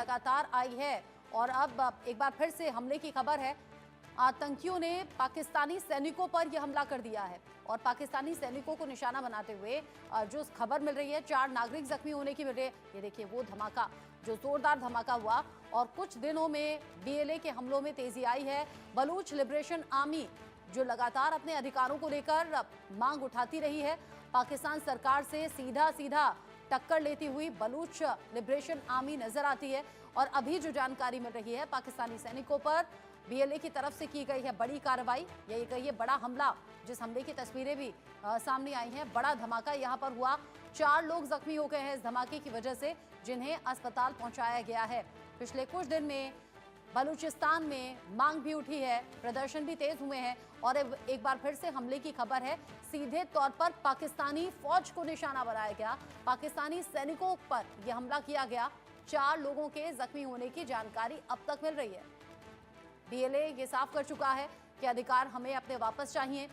लगातार आई है और अब एक बार फिर से हमले की खबर है। आतंकियों ने पाकिस्तानी सैनिकों पर यह हमला कर दिया है और पाकिस्तानी सैनिकों को निशाना बनाते हुए जो खबर मिल रही है, 4 नागरिक जख्मी होने की मिल रही है। ये देखिए वो धमाका, जो जोरदार धमाका हुआ और कुछ दिनों में बीएलए के हमलों में तेजी आई है। बलूच लिबरेशन आर्मी जो लगातार अपने अधिकारों को लेकर मांग उठाती रही है, पाकिस्तान सरकार से सीधा टक्कर लेती हुई बलूच लिबरेशन आर्मी नजर आती है। और अभी जो जानकारी मिल रही है, पाकिस्तानी सैनिकों पर बीएलए की तरफ से की गई है बड़ी कार्रवाई, यही कहिए बड़ा हमला, जिस हमले की तस्वीरें भी सामने आई हैं। बड़ा धमाका यहाँ पर हुआ, 4 लोग जख्मी हो गए हैं इस धमाके की वजह से, जिन्हें अस्पताल पहुंचाया गया है। पिछले कुछ दिन में बलूचिस्तान में मांग भी उठी है, प्रदर्शन भी तेज हुए हैं और एक बार फिर से हमले की खबर है। सीधे तौर पर पाकिस्तानी फौज को निशाना बनाया गया, पाकिस्तानी सैनिकों पर यह हमला किया गया। 4 लोगों के जख्मी होने की जानकारी अब तक मिल रही है। बीएलए ये साफ कर चुका है कि अधिकार हमें अपने वापस चाहिए,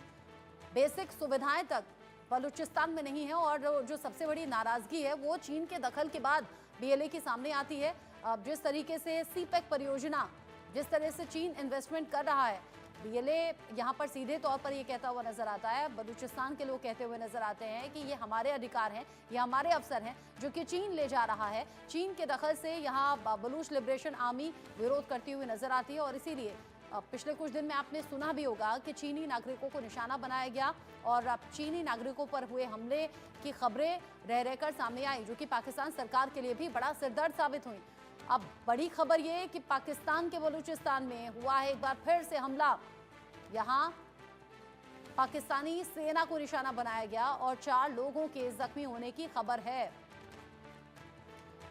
बेसिक सुविधाएं तक बलूचिस्तान में नहीं है। और जो सबसे बड़ी नाराजगी है वो चीन के दखल के बाद बीएलए के सामने आती है। अब जिस तरीके से सीपेक परियोजना, जिस तरह से चीन इन्वेस्टमेंट कर रहा है, बीएलए यहाँ पर सीधे तौर पर ये कहता हुआ नजर आता है, बलूचिस्तान के लोग कहते हुए नजर आते हैं कि ये हमारे अधिकार हैं, ये हमारे अवसर हैं जो कि चीन ले जा रहा है। चीन के दखल से यहाँ बलूच लिबरेशन आर्मी विरोध करती हुई नजर आती है और इसीलिए पिछले कुछ दिन में आपने सुना भी होगा कि चीनी नागरिकों को निशाना बनाया गया और अब चीनी नागरिकों पर हुए हमले की खबरें रह रहकर सामने आई, जो कि पाकिस्तान सरकार के लिए भी बड़ा सिरदर्द साबित हुई। अब बड़ी खबर ये कि पाकिस्तान के बलूचिस्तान में हुआ है एक बार फिर से हमला। यहां पाकिस्तानी सेना को निशाना बनाया गया और 4 लोगों के जख्मी होने की खबर है।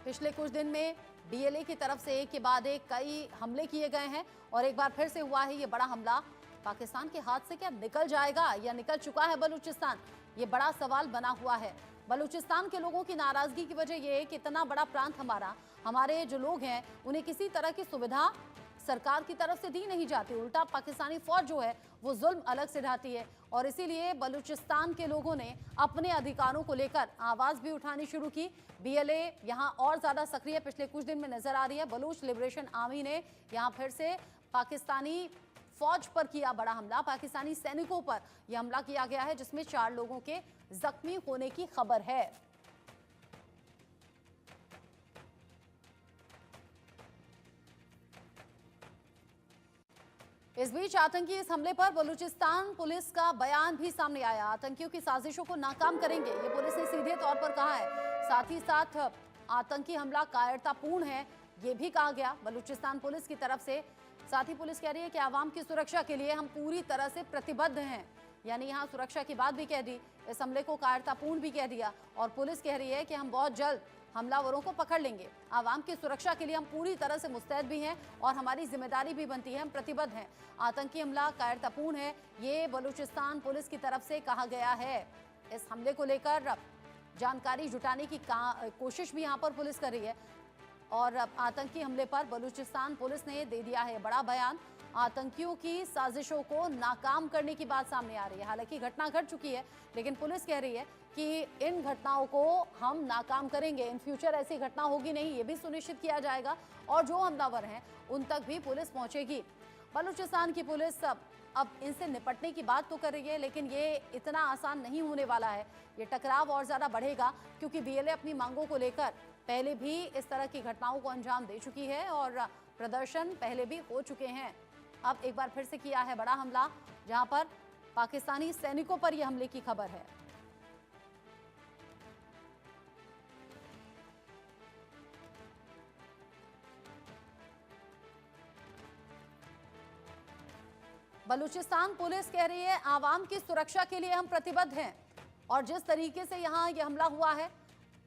पिछले कुछ दिन में बीएलए की तरफ से एक के बाद एक कई हमले किए गए हैं और एक बार फिर से हुआ है ये बड़ा हमला। पाकिस्तान के हाथ से क्या निकल जाएगा या निकल चुका है बलूचिस्तान, ये बड़ा सवाल बना हुआ है। बलूचिस्तान के लोगों की नाराजगी की वजह यह है कि इतना बड़ा प्रांत हमारे जो लोग हैं उन्हें किसी तरह की सुविधा सरकार की तरफ से दी नहीं जाती, उल्टा पाकिस्तानी फौज जो है वो जुल्म अलग से ढाती है। और इसीलिए बलूचिस्तान के लोगों ने अपने अधिकारों को लेकर आवाज भी उठानी शुरू की। बीएलए यहां और ज्यादा सक्रिय पिछले कुछ दिन में नजर आ रही है। बलूच लिबरेशन आर्मी ने यहां फिर से पाकिस्तानी फौज पर किया बड़ा हमला, पाकिस्तानी सैनिकों पर यह हमला किया गया है, जिसमें 4 लोगों के जख्मी होने की खबर है। इस बीच आतंकी इस हमले पर बलूचिस्तान पुलिस का बयान भी सामने आया। आतंकियों की साजिशों को नाकाम करेंगे, ये पुलिस ने सीधे तौर पर कहा है। साथ ही साथ आतंकी हमला कायरतापूर्ण है, ये भी कहा गया बलूचिस्तान पुलिस की तरफ से। साथ ही पुलिस कह रही है कि आवाम की सुरक्षा के लिए हम पूरी तरह से प्रतिबद्ध हैं, यानी यहाँ सुरक्षा की बात भी कह दी, इस हमले को कायरतापूर्ण भी कह दिया। और पुलिस कह रही है कि हम बहुत जल्द हमलावरों को पकड़ लेंगे, आवाम की सुरक्षा के लिए हम पूरी तरह से मुस्तैद भी हैं और हमारी जिम्मेदारी भी बनती है, हम प्रतिबद्ध हैं। आतंकी हमला कायरतापूर्ण है, ये बलूचिस्तान पुलिस की तरफ से कहा गया है। इस हमले को लेकर जानकारी जुटाने की कोशिश भी यहाँ पर पुलिस कर रही है और आतंकी हमले पर बलूचिस्तान पुलिस ने दे दिया है बड़ा बयान। आतंकियों की साजिशों को नाकाम करने की बात सामने आ रही है। हालांकि घटना घट चुकी है, लेकिन पुलिस कह रही है कि इन घटनाओं को हम नाकाम करेंगे, इन फ्यूचर ऐसी घटना होगी नहीं, ये भी सुनिश्चित किया जाएगा और जो हमलावर हैं उन तक भी पुलिस पहुंचेगी। बलूचिस्तान की पुलिस अब इनसे निपटने की बात तो कर रही है, लेकिन ये इतना आसान नहीं होने वाला है। ये टकराव और ज़्यादा बढ़ेगा क्योंकि बीएलए अपनी मांगों को लेकर पहले भी इस तरह की घटनाओं को अंजाम दे चुकी है और प्रदर्शन पहले भी हो चुके हैं। अब एक बार फिर से किया है बड़ा हमला, जहां पर पाकिस्तानी सैनिकों पर यह हमले की खबर है। बलूचिस्तान पुलिस कह रही है आवाम की सुरक्षा के लिए हम प्रतिबद्ध हैं और जिस तरीके से यहां यह हमला हुआ है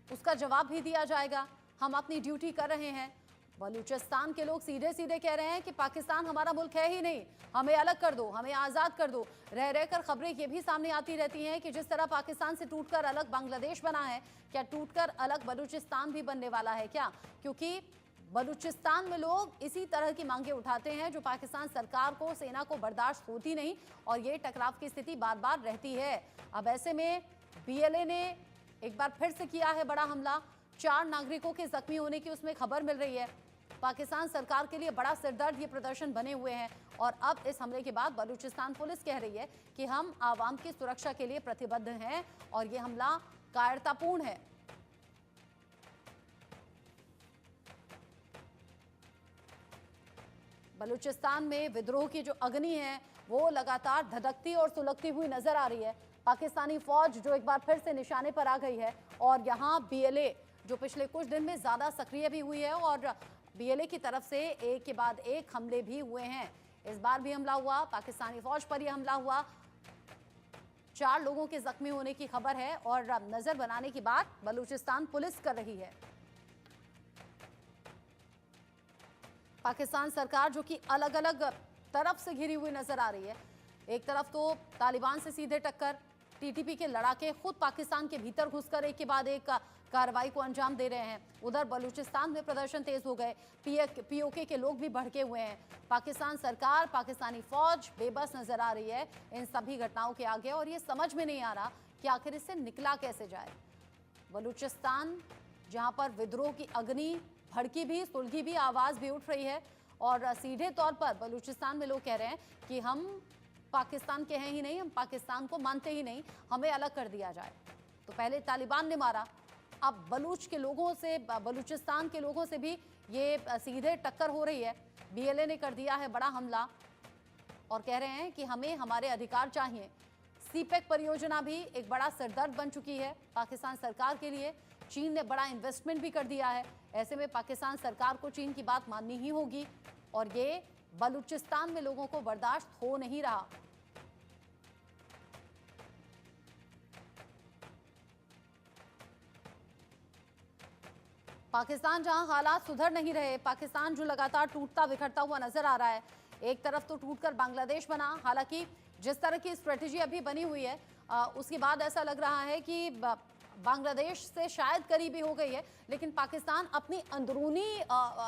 उसका जवाब भी दिया जाएगा, हम अपनी ड्यूटी कर रहे हैं। बलूचिस्तान के लोग सीधे सीधे कह रहे हैं कि पाकिस्तान हमारा मुल्क है ही नहीं, हमें अलग कर दो, हमें आज़ाद कर दो। रह रहकर खबरें ये भी सामने आती रहती हैं कि जिस तरह पाकिस्तान से टूटकर अलग बांग्लादेश बना है, क्या टूटकर अलग बलूचिस्तान भी बनने वाला है क्या? क्योंकि बलूचिस्तान में लोग इसी तरह की मांगे उठाते हैं जो पाकिस्तान सरकार को, सेना को बर्दाश्त होती नहीं और ये टकराव की स्थिति बार बार रहती है। अब ऐसे में बीएलए ने एक बार फिर से किया है बड़ा हमला, 4 नागरिकों के जख्मी होने की उसमें खबर मिल रही है। पाकिस्तान सरकार के लिए बड़ा सिरदर्द ये प्रदर्शन बने हुए हैं। और अब इस हमले के बाद बलूचिस्तान पुलिस कह रही है कि हम आवाम की सुरक्षा के लिए प्रतिबद्ध हैं और ये हमला कायरतापूर्ण है। बलूचिस्तान में विद्रोह की जो अग्नि है वो लगातार धधकती और सुलगती हुई नजर आ रही है। पाकिस्तानी फौज जो एक बार फिर से निशाने पर आ गई है और यहाँ बीएलए जो पिछले कुछ दिन में ज्यादा सक्रिय भी हुई है और बीएलए की तरफ से एक के बाद एक हमले भी हुए हैं। इस बार भी हमला हुआ, पाकिस्तानी फौज पर यह हमला हुआ। 4 लोगों के जख्मी होने की खबर है और नजर बनाने की बात बलूचिस्तान पुलिस कर रही है। पाकिस्तान सरकार जो कि अलग अलग तरफ से घिरी हुई नजर आ रही है। एक तरफ तो तालिबान से सीधे टक्कर, टीटीपी के लड़ाके खुद पाकिस्तान के भीतर घुसकर एक के बाद एक कार्रवाई को अंजाम दे रहे हैं। उधर बलूचिस्तान में प्रदर्शन तेज हो गए, पीओके के लोग भी भड़के हुए हैं। पाकिस्तान सरकार, पाकिस्तानी फौज बेबस नजर आ रही है इन सभी घटनाओं के आगे और ये समझ में नहीं आ रहा कि आखिर इससे निकला कैसे जाए। बलूचिस्तान जहां पर विद्रोह की अग्नि भड़की भी, सुलगी भी, आवाज भी उठ रही है और सीधे तौर पर बलूचिस्तान में लोग कह रहे हैं कि हम पाकिस्तान के हैं ही नहीं, हम पाकिस्तान को मानते ही नहीं, हमें अलग कर दिया जाए। तो पहले तालिबान ने मारा, अब बलूच के लोगों से, बलूचिस्तान के लोगों से भी ये सीधे टक्कर हो रही है। बीएलए ने कर दिया है बड़ा हमला और कह रहे हैं कि हमें हमारे अधिकार चाहिए। सीपेक परियोजना भी एक बड़ा सिरदर्द बन चुकी है पाकिस्तान सरकार के लिए। चीन ने बड़ा इन्वेस्टमेंट भी कर दिया है। ऐसे में पाकिस्तान सरकार को चीन की बात माननी ही होगी और ये बलूचिस्तान में लोगों को बर्दाश्त हो नहीं रहा। पाकिस्तान जहां हालात सुधर नहीं रहे, पाकिस्तान जो लगातार टूटता बिखरता हुआ नजर आ रहा है। एक तरफ तो टूटकर बांग्लादेश बना, हालांकि जिस तरह की स्ट्रेटेजी अभी बनी हुई है उसके बाद ऐसा लग रहा है कि बांग्लादेश से शायद करीबी हो गई है, लेकिन पाकिस्तान अपनी अंदरूनी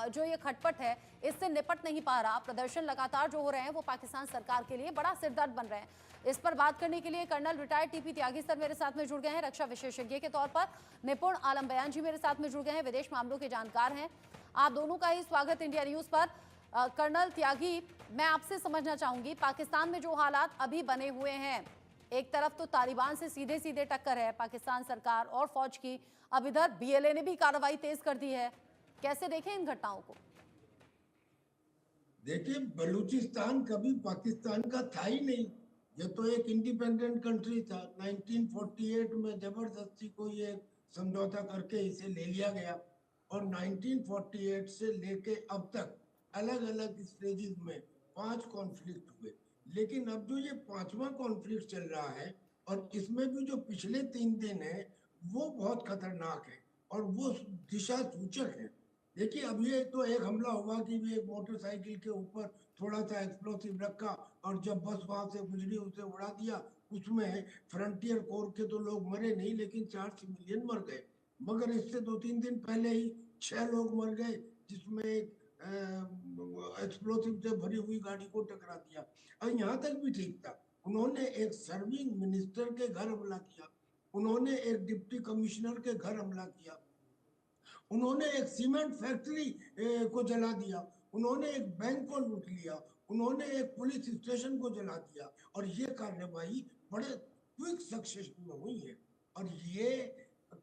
जो ये खटपट है इससे निपट नहीं पा रहा। प्रदर्शन लगातार जो हो रहे हैं वो पाकिस्तान सरकार के लिए बड़ा सिरदर्द बन रहे हैं। इस पर बात करने के लिए कर्नल रिटायर्ड टीपी त्यागी सर मेरे साथ में जुड़ गए हैं, रक्षा विशेषज्ञ के तौर पर। निपुण आलम बयान जी मेरे साथ में जुड़ गए हैं, विदेश मामलों के जानकार हैं। आप दोनों का ही स्वागत इंडिया न्यूज पर। कर्नल त्यागी, मैं आपसे समझना चाहूंगी, पाकिस्तान में जो हालात अभी बने हुए हैं, एक तरफ तो तालिबान से सीधे सीधे टक्कर है पाकिस्तान सरकार और फौज की, अब इधर बीएलए ने भी कार्रवाई तेज कर दी है, कैसे देखें इन घटनाओं को? देखिए, बलूचिस्तान कभी पाकिस्तान का था ही नहीं। ये तो एक इंडिपेंडेंट कंट्री था। 1948 में जबरदस्ती को ये समझौता करके इसे ले लिया गया और 1948 से लेके अब तक अलग अलग स्टेजेस में 5 कॉन्फ्लिक्ट हुए। लेकिन अब जो ये 5वां कॉन्फ्लिक्ट चल रहा है और इसमें भी जो पिछले 3 दिन है वो बहुत खतरनाक है और वो दिशा सूचक है। देखिए, अब ये तो एक हमला हुआ कि भी एक मोटरसाइकिल के ऊपर थोड़ा सा एक्सप्लोसिव रखा और जब बस वहां से गुजरी उसे उड़ा दिया। उसमें फ्रंटियर कोर के तो लोग मरे नहीं, लेकिन 4 सिविलियन मर गए। मगर इससे 2-3 दिन पहले ही 6 लोग मर गए, जिसमें एक एक्सप्लोसिव से भरी हुई गाड़ी को टकरा दिया। और यहाँ तक भी ठीक था, उन्होंने एक सर्विंग मिनिस्टर के घर हमला किया, उन्होंने एक डिप्टी कमिश्नर के घर हमला किया, उन्होंने एक सीमेंट फैक्ट्री को जला दिया, उन्होंने एक बैंक को लूट लिया, उन्होंने एक पुलिस स्टेशन को जला दिया और ये कार्रवाई बड़े क्विक सक्सेशन में हुई है। और ये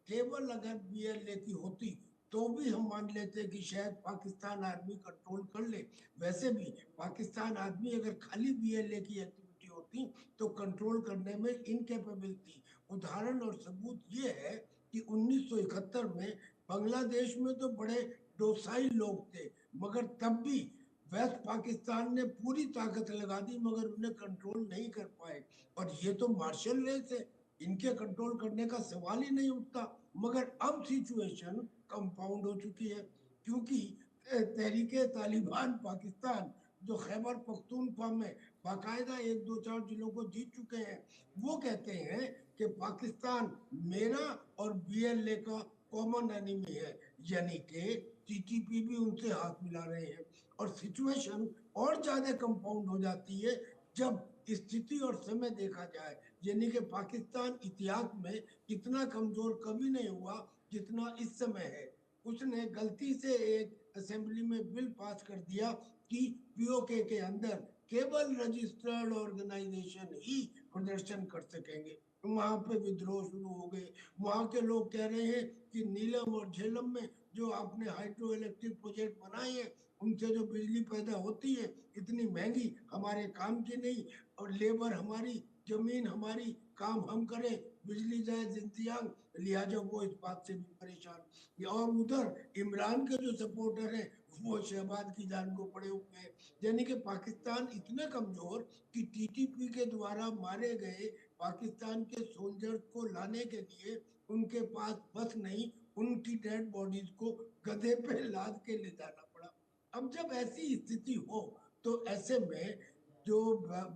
केवल अगर बीएलए की होती तो भी हम मान लेते कि शायद पाकिस्तान आर्मी कंट्रोल कर ले। वैसे भी पाकिस्तान आर्मी अगर खाली बीएलए की एक्टिविटी होती तो कंट्रोल करने में इनकेपेबल थी। उदाहरण और सबूत ये है कि 1971 में बांग्लादेश में तो बड़े डोसाइल लोग थे, मगर तब भी वेस्ट पाकिस्तान ने पूरी ताकत लगा दी मगर उन्हें कंट्रोल नहीं कर पाए। और ये तो मार्शल रेस है, इनके कंट्रोल करने का सवाल ही नहीं उठता। मगर अब सिचुएशन कंपाउंड हो चुकी है, क्योंकि तहरीके तालिबान पाकिस्तान जो खैबर पख्तूनख्वा में बाकायदा 1-2-4 जिलों को जीत चुके हैं, वो कहते हैं कि पाकिस्तान मेरा और बीएलए का कॉमन एनिमी है, यानी कि टीटीपी भी उनसे हाथ मिला रहे हैं। और सिचुएशन और ज्यादा कंपाउंड हो जाती है जब स्थिति और समय देखा जाए, यानी कि पाकिस्तान इतिहास में इतना कमजोर कभी नहीं हुआ जितना इस समय है। उसने गलती से एक असेंबली में बिल पास कर दिया कि पीओके के अंदर केवल रजिस्टर्ड ऑर्गेनाइजेशन ही प्रदर्शन कर सकेंगे। वहां पे विद्रोह शुरू हो गए। वहां के लोग कह रहे हैं कि नीलम और झेलम में जो आपने हाइड्रो इलेक्ट्रिक प्रोजेक्ट बनाए हैं, उनसे जो बिजली पैदा होती है इतनी महंगी, हमारे काम की नहीं, और लेबर हमारी, जमीन हमारी, काम हम करें, बिजली जाए जिंदजियांग, लिहाजा वो इस बात से भी परेशान। और उधर इमरान के जो सपोर्टर हैं वो शहबाज की जान को पड़े हुए हैं। यानी कि पाकिस्तान इतने कमजोर कि टीटीपी के द्वारा मारे गए पाकिस्तान के सोल्जर्स को लाने के लिए उनके पास बस नहीं, उनकी डेड बॉडीज को गधे पे लाद के ले जाना पड़ा। अब जब ऐसी स्थिति हो तो ऐसे में जो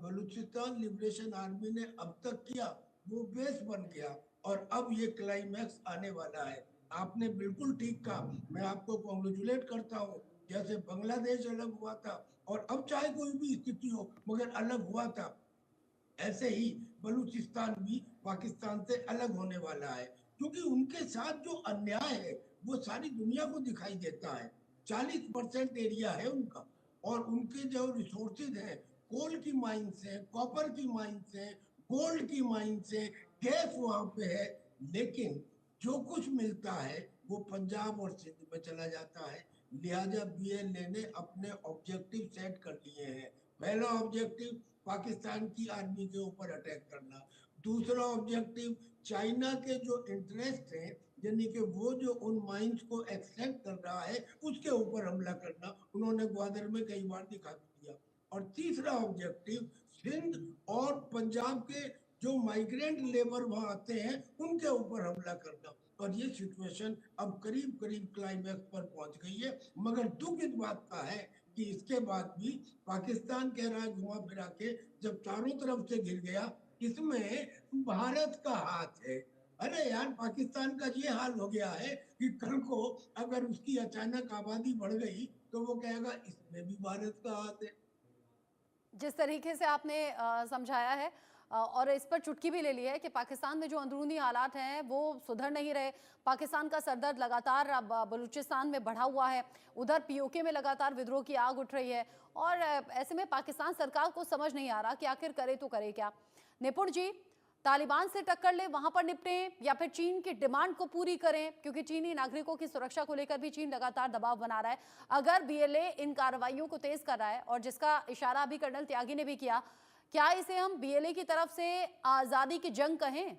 बलूचिस्तान लिबरेशन आर्मी ने अब तक किया वो बेस बन गया, और अब ये क्लाइमैक्स आने वाला है। आपने बिल्कुल ठीक कहा, मैं आपको कॉन्ग्रेचुलेट करता हूँ। जैसे बांग्लादेश अलग हुआ था, और अब चाहे कोई भी स्थिति हो मगर अलग हुआ था, ऐसे ही बलूचिस्तान भी पाकिस्तान से अलग होने वाला है। क्योंकि उनके साथ जो अन्याय है वो सारी दुनिया को दिखाई देता है। 40% एरिया है उनका, और उनके जो रिसोर्सेज हैं, कोल की माइंस है, कॉपर की माइंस है, गोल्ड की माइंस है, गैस वहां पे है, लेकिन जो कुछ मिलता है वो पंजाब और सिंध में चला जाता है। लिहाजा बीएलए ने अपने ऑब्जेक्टिव सेट कर लिए हैं। पहला ऑब्जेक्टिव पाकिस्तान की आर्मी के ऊपर अटैक करना। दूसरा ऑब्जेक्टिव चाइना के जो इंटरेस्ट है, यानी कि वो जो उन माइंस को एक्सट्रैक्ट कर रहा है उसके ऊपर हमला करना, उन्होंने ग्वादर में कई बार दिखा दिया। और तीसरा ऑब्जेक्टिव सिंध और पंजाब के जो माइग्रेंट लेबर वहां आते हैं उनके ऊपर हमला करना। और ये सिचुएशन अब करीब करीब क्लाइमैक्स पर पहुंच गई है। मगर दुख इस बात का है कि इसके बाद भी पाकिस्तान कह रहा है घुमा फिरा के, जब चारों तरफ से घिर गया, इसमें भारत का हाथ है। अरे यार, पाकिस्तान का ये हाल हो गया है कि कल को अगर उसकी अचानक आबादी बढ़ गई तो वो कहेगा इसमें भी भारत का हाथ है। जिस तरीके से आपने समझाया है और इस पर चुटकी भी ले ली है कि पाकिस्तान में जो अंदरूनी हालात हैं वो सुधर नहीं रहे। पाकिस्तान का सरदर्द लगातार अब बलूचिस्तान में बढ़ा हुआ है, उधर पीओके में लगातार विद्रोह की आग उठ रही है, और ऐसे में पाकिस्तान सरकार को समझ नहीं आ रहा कि आखिर करे तो करे क्या। निपुण जी, तालिबान से टक्कर ले वहां पर निपटें या फिर चीन की डिमांड को पूरी करें, क्योंकि चीनी नागरिकों की सुरक्षा को लेकर भी चीन लगातार दबाव बना रहा है। अगर बीएलए इन कार्रवाइयों को तेज कर रहा है, और जिसका इशारा अभी कर्नल त्यागी ने भी किया, क्या इसे हम बीएलए की तरफ से आजादी की जंग कहें?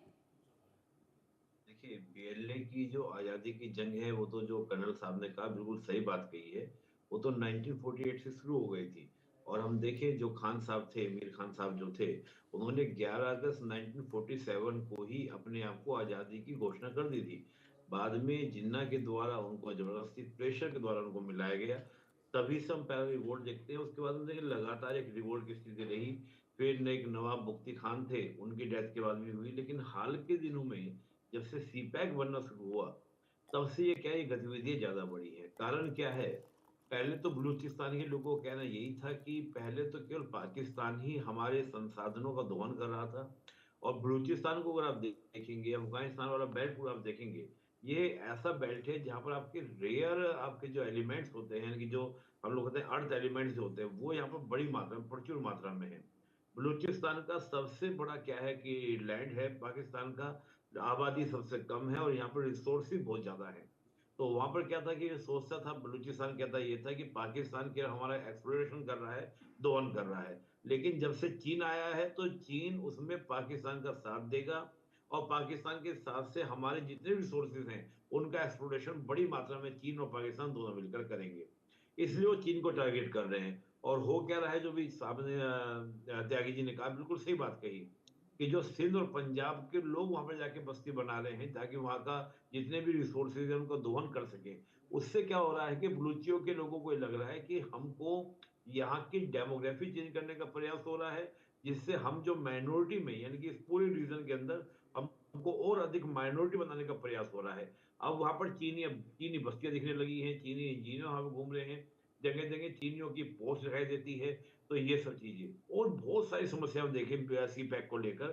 देखिए, बीएलए की जो आज़ादी की जंग है, वो तो जो कर्नल साहब ने कहा बिल्कुल सही बात कही है। वो तो 1948 से शुरू हो गई थी। और हम देखें, जो खान साहब थे, मीर खान साहब जो थे, उन्होंने 11 अगस्त 1947 को ही अपने आप को आज़ादी की घोषणा कर दी थी। बाद में जिन्ना के द्वारा उनको ज़बरदस्ती प्रेशर के द्वारा उनको मिलाया गया। तभी से हम पहले रिवोल्ट देखते हैं। उसके बाद में देखिए लगातार एक रिवोल्ट की स्थिति रही। फिर एक नवाब मुफ्ती खान थे, उनकी डेथ के बाद भी हुई। लेकिन हाल के दिनों में जब से सीपैक बनना शुरू हुआ, तब से ये क्या है, गतिविधियां ज्यादा बढ़ी हैं। कारण क्या है? पहले तो बलूचिस्तान के लोगों का कहना यही था कि पहले तो केवल पाकिस्तान ही हमारे संसाधनों का दोहन कर रहा था। और बलूचिस्तान को अगर आप देखेंगे, अफगानिस्तान वाला बेल्ट पूरा आप देखेंगे, ये ऐसा बेल्ट है जहाँ पर आपके रेयर आपके जो एलिमेंट्स होते हैं, कि जो हम लोग कहते हैं अर्थ एलिमेंट्स जो होते हैं, वो यहाँ पर बड़ी मात्रा में, प्रचुर मात्रा में है। बलूचिस्तान का सबसे बड़ा क्या है कि लैंड है पाकिस्तान का, आबादी सबसे कम है, और यहाँ पर रिसोर्स भी बहुत ज्यादा है। तो वहां पर क्या था कि सोचता था बलूचिस्तान, कहता ये था कि पाकिस्तान के हमारा एक्सप्लोरेशन कर रहा है, दोहन कर रहा है। लेकिन जब से चीन आया है तो चीन उसमें पाकिस्तान का साथ देगा, और पाकिस्तान के साथ से हमारे जितने रिसोर्सेज हैं उनका एक्सप्लोरेशन बड़ी मात्रा में चीन और पाकिस्तान दोनों मिलकर करेंगे। इसलिए वो चीन को टारगेट कर रहे हैं। और हो क्या रहा है, जो भी साहब ने त्यागी जी ने कहा, बिल्कुल सही बात कही, कि जो सिंध और पंजाब के लोग वहां पर जाके बस्ती बना रहे हैं ताकि वहां का जितने भी रिसोर्सेज है उनको दोहन कर सके। उससे क्या हो रहा है कि बलूचियों के लोगों को लग रहा है कि हमको यहाँ की डेमोग्राफी चेंज करने का प्रयास हो रहा है, जिससे हम जो माइनॉरिटी में, यानी कि इस पूरे रीजन के अंदर हमको और अधिक माइनॉरिटी बनाने का प्रयास हो रहा है। अब वहां पर चीनी बस्तियां दिखने लगी हैं, चीनी इंजीनियर वहां पर घूम रहे हैं, जगह जगह चीनियों की पोस्ट दिखाई देती है। तो ये सब चीजें और बहुत सारी समस्याएं देखें सीपैक को लेकर।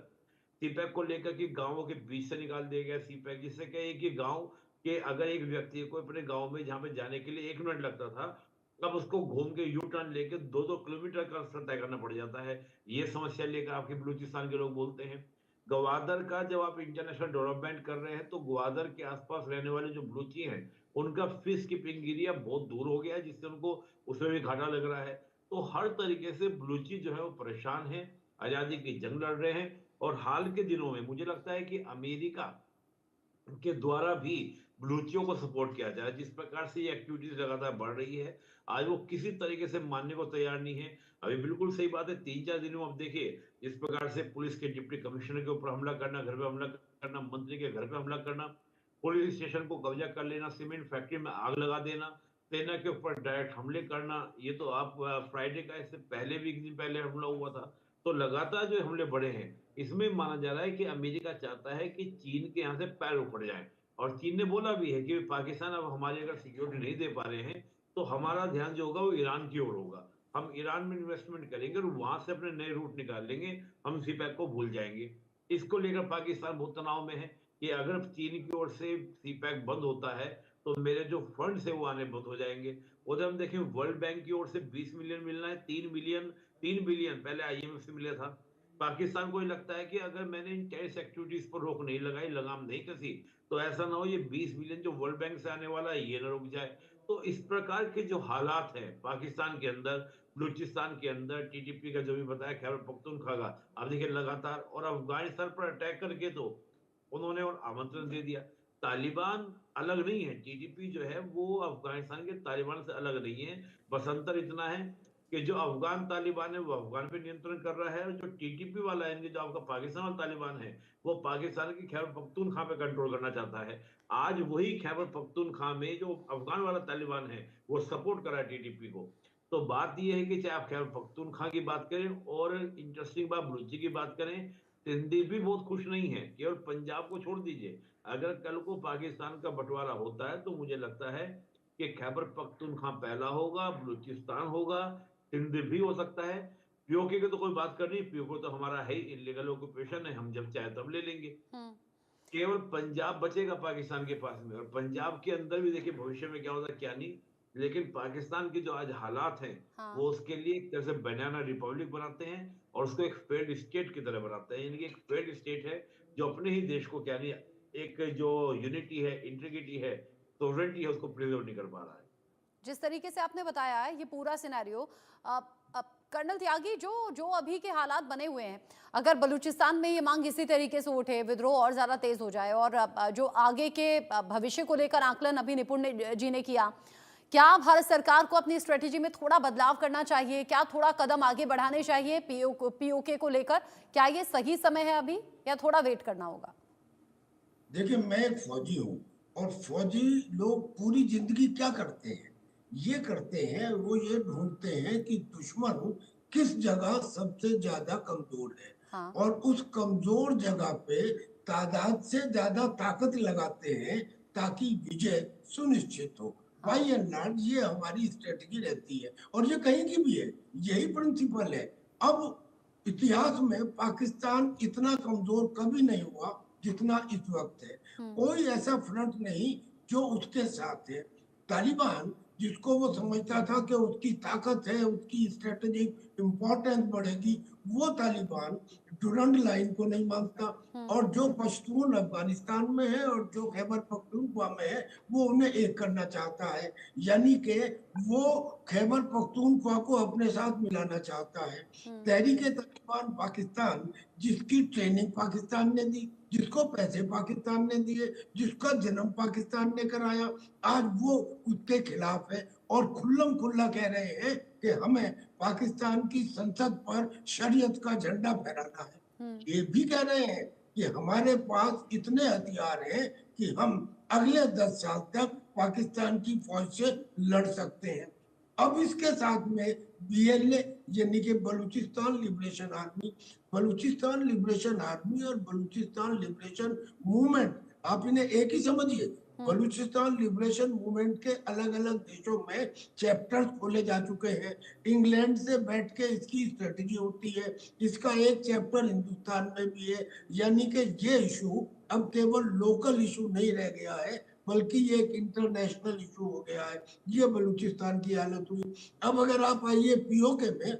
सीपैक को लेकर कि गांवों के बीच से निकाल दिया गया सीपैक, जिससे क्या है कि गांव कि अगर एक व्यक्ति को अपने गांव में जहां पे जाने के लिए 1 मिनट लगता था, अब उसको घूम के यू टर्न लेके 2-2 किलोमीटर का रास्ता तय करना पड़ जाता है। ये समस्या लेकर आपके बलूचिस्तान के लोग बोलते हैं। ग्वादर का जब आप इंटरनेशनल डेवलपमेंट कर रहे हैं, तो ग्वादर के आसपास रहने वाले जो बलूची हैं, उनका फिश कीपिंग एरिया बहुत दूर हो गया है, जिससे उनको उसमें भी घाटा लग रहा है। तो हर तरीके से बलूची जो है वो परेशान है, आजादी की जंग लड़ रहे हैं। और हाल के दिनों में मुझे लगता है कि अमेरिका के द्वारा भी बलूचियों को सपोर्ट किया जाए। जिस प्रकार से ये एक्टिविटीज लगातार बढ़ रही है, आज वो किसी तरीके से मानने को तैयार नहीं है। अभी बिल्कुल सही बात है, 3-4 दिनों में अब देखिए जिस प्रकार से पुलिस के डिप्टी कमिश्नर के ऊपर हमला करना, घर पे हमला करना, मंत्री के घर पे हमला करना, पुलिस स्टेशन को कब्जा कर लेना, सीमेंट फैक्ट्री में आग लगा देना, सेना के ऊपर डायरेक्ट हमले करना। ये तो आप फ्राइडे का, इससे पहले भी एक दिन पहले हमला हुआ था। तो लगातार जो हमले बढ़े हैं, इसमें माना जा रहा है कि अमेरिका चाहता है कि चीन के यहाँ से पैर उखड़ जाए। और चीन ने बोला भी है कि पाकिस्तान अब हमारी अगर सिक्योरिटी नहीं दे पा रहे हैं, तो हमारा ध्यान जो होगा वो ईरान की ओर होगा। हम ईरान में इन्वेस्टमेंट करेंगे और वहां से अपने नए रूट निकाल लेंगे, हम सीपैक को भूल जाएंगे। इसको लेकर पाकिस्तान बहुत तनाव में है कि अगर चीन की ओर से सीपैक बंद होता है, तो मेरे जो फंड्स है वो आने बंद हो जाएंगे। उधर हम देखें, वर्ल्ड बैंक की ओर से 20 मिलियन मिलना है, 3 बिलियन पहले आईएमएफ से मिला था। पाकिस्तान को ये लगता है कि अगर मैंने इन टेररिस्ट एक्टिविटीज पर रोक नहीं लगाई, लगाम नहीं कसी, तो ऐसा ना हो ये 20 बिलियन जो वर्ल्ड बैंक से आने वाला है ये ना रुक जाए। तो इस प्रकार के जो हालात हैं पाकिस्तान के अंदर, बलूचिस्तान के अंदर, टीटीपी का जो भी बताया खैबर पख्तूनख्वा का, अब देखिए लगातार, और अफगानिस्तान पर अटैक करके तो उन्होंने और आमंत्रण दे दिया। तालिबान अलग नहीं है, टीटीपी जो है वो अफगानिस्तान के तालिबान से अलग नहीं है। बस अंतर इतना है कि जो अफगान तालिबान है वो अफगान पे नियंत्रण कर रहा है, और जो टीटीपी वाला है, जो आपका पाकिस्तान वाला तालिबान है, वो पाकिस्तान की खैबर पख्तूनख्वा पे कंट्रोल करना चाहता है। आज वही खैबर पख्तूनख्वा में जो अफगान वाला तालिबान है वो सपोर्ट कर रहा है टीटीपी को। तो बात यह है कि चाहे आप खैबर पख्तूनख्वा की बात करें और इंटरेस्टिंग बात बलूची की बात करें, सिंधी भी बहुत खुश नहीं है। केवल पंजाब को छोड़ दीजिए, अगर कल को पाकिस्तान का बंटवारा होता है तो मुझे लगता है कि खैबर पख्तूनख्वा पहला होगा, बलूचिस्तान होगा, सिंध भी हो सकता है। पीओके की तो कोई बात करनी, पीओके तो हमारा है, इलीगल ऑक्यूपेशन है, हम जब चाहे तब ले लेंगे। केवल पंजाब बचेगा पाकिस्तान के पास में, और पंजाब के अंदर भी देखिए भविष्य में क्या होता है क्या नहीं। लेकिन पाकिस्तान के जो आज हालात हैं, हाँ। वो उसके लिए एक तरह से बनाना रिपब्लिक बनाते हैं और उसको एक फेड स्टेट की तरह बनाते हैं। यानी कि एक फेड स्टेट है जो अपने ही देश को क्या नहीं, एक जो यूनिटी है, इंटीग्रिटी है, सोवरेनिटी है, उसको प्रिजर्व नहीं कर पा रहा है। जिस तरीके से आपने बताया है ये पूरा सिनेरियो, कर्नल त्यागी, जो अभी के हालात बने हुए हैं, अगर बलूचिस्तान में ये मांग इसी तरीके से उठे, विद्रोह और ज़्यादा तेज हो जाए, और जो आगे के भविष्य को लेकर आकलन अभी निपुण जी ने किया, क्या भारत सरकार को अपनी स्ट्रेटेजी में थोड़ा बदलाव करना चाहिए? क्या थोड़ा कदम आगे बढ़ाने चाहिए पीओके को लेकर? क्या ये सही समय है अभी, या थोड़ा वेट करना होगा? देखिए, मैं एक फौजी हूँ, और फौजी लोग पूरी जिंदगी क्या करते हैं? ये करते हैं, वो ये ढूंढते हैं कि दुश्मन किस जगह सबसे ज्यादा कमजोर है। हाँ। और उस कमजोर जगह पे तादाद से ज्यादा ताकत लगाते हैं ताकि विजय सुनिश्चित हो। हाँ। बाई एंड लार्ज ये हमारी स्ट्रेटजी रहती है, और ये कहीं की भी है, यही प्रिंसिपल है। अब इतिहास में पाकिस्तान इतना कमजोर कभी नहीं हुआ जितना इस वक्त है। कोई ऐसा फ्रंट नहीं जो उसके साथ है। तालिबान, जिसको वो समझता था कि उसकी ताकत है, उसकी स्ट्रेटेजिक इंपॉर्टेंस बढ़ेगी, वो तालिबान डुरंड लाइन को नहीं मानता। और जो पश्तून अफगानिस्तान में है और जो खैबर पख्तूनख्वा में है, वो उन्हें एक करना चाहता है। यानी कि वो खैबर पख्तूनख्वा को अपने साथ मिलाना चाहता है। तहरीक-ए-तालिबान पाकिस्तान, जिसकी ट्रेनिंग पाकिस्तान ने दी, जिसको पैसे पाकिस्तान ने दिए, जिसका जन्म पाकिस्तान ने कराया, आज वो उसके खिलाफ है और खुल्लम खुल्ला कह रहे हैं कि हमें पाकिस्तान की संसद पर शरीयत का झंडा फहराना है। ये भी कह रहे हैं कि हमारे पास इतने हथियार हैं कि हम अगले 10 साल तक पाकिस्तान की फौज से लड़ सकते हैं। अब इसके साथ में बीएलए यानी कि Balochistan liberation army, Balochistan liberation army और बलूचिस्तान लिबरेशन मूवमेंट, आप इन्हें एक ही समझिए। बलूचिस्तान लिबरेशन मूवमेंट के अलग अलग देशों में चैप्टर्स खोले जा चुके हैं। इंग्लैंड से बैठ के इसकी स्ट्रेटेजी होती है। इसका एक चैप्टर हिंदुस्तान में भी है। यानी कि ये इशू अब केवल लोकल इशू नहीं रह गया है, बल्कि ये एक इंटरनेशनल इशू हो गया है। ये बलूचिस्तान की हालत हुई। अब अगर आप आइए पीओके में,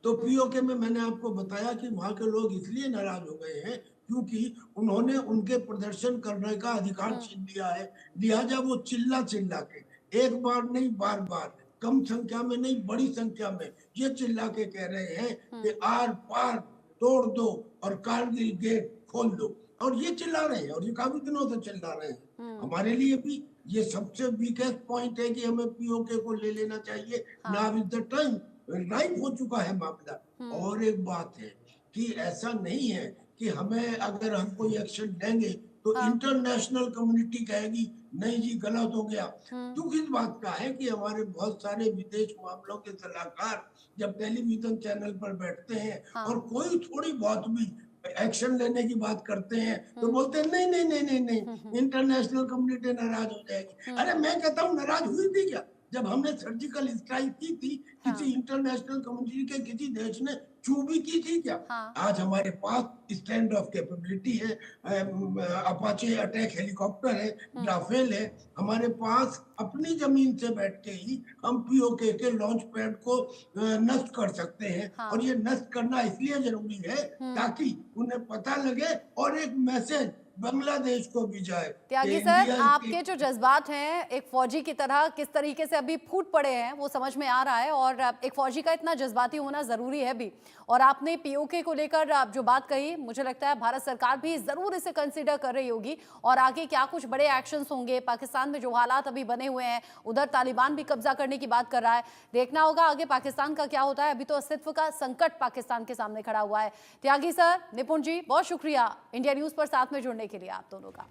तो पीओके में मैंने आपको बताया कि वहां के लोग इसलिए नाराज हो गए हैं क्योंकि उन्होंने उनके प्रदर्शन करने का अधिकार छीन लिया है। लिहाजा वो चिल्ला चिल्ला के, एक बार नहीं बार बार, कम संख्या में नहीं बड़ी संख्या में ये चिल्ला के कह रहे हैं कि आर पार तोड़ दो और कारगिल गेट खोल दो। और ये चिल्ला रहे हैं और ये काफी दिनों से चिल्ला रहे हैं। हमारे लिए भी ये सबसे वीकेस्ट पॉइंट है कि हमें पीओके को ले लेना चाहिए। Now is the time, right हो चुका है मामला। और एक बात है कि ऐसा नहीं है कि हमें अगर हम कोई एक्शन लेंगे तो इंटरनेशनल कम्युनिटी कहेगी नहीं जी गलत हो गया। दुख इस बात का है कि हमारे बहुत सारे विदेश मामलों के सलाहकार जब टेलीविजन चैनल पर बैठते हैं और कोई थोड़ी बहुत भी एक्शन लेने की बात करते हैं तो बोलते हैं नहीं नहीं नहीं नहीं नहीं, इंटरनेशनल कम्युनिटी नाराज हो जाएगी। अरे मैं कहता हूँ नाराज हुई थी क्या जब हमने सर्जिकल स्ट्राइक की थी? किसी इंटरनेशनल कम्युनिटी के किसी देश ने चू भी की थी क्या? आज हमारे पास स्टैंड ऑफ कैपेबिलिटी है, अपाचे अटैक हेलीकॉप्टर है, राफेल है। हमारे पास अपनी जमीन से बैठ के ही हम पीओके के लॉन्च पैड को नष्ट कर सकते हैं। और ये नष्ट करना इसलिए जरूरी है ताकि उन्हें पता लगे और एक मैसेज बांग्लादेश को भी जाए। त्यागी सर, आपके जो जज्बात हैं एक फौजी की तरह किस तरीके से अभी फूट पड़े हैं वो समझ में आ रहा है, और एक फौजी का इतना जज्बाती होना जरूरी है भी। और आपने पीओके को लेकर जो बात कही, मुझे लगता है भारत सरकार भी जरूर इसे कंसीडर कर रही होगी और आगे क्या कुछ बड़े एक्शंस होंगे। पाकिस्तान में जो हालात अभी बने हुए हैं, उधर तालिबान भी कब्जा करने की बात कर रहा है, देखना होगा आगे पाकिस्तान का क्या होता है। अभी तो अस्तित्व का संकट पाकिस्तान के सामने खड़ा हुआ है। त्यागी सर, निपुण जी, बहुत शुक्रिया इंडिया न्यूज पर साथ में जुड़ने के लिए आप दोनों का।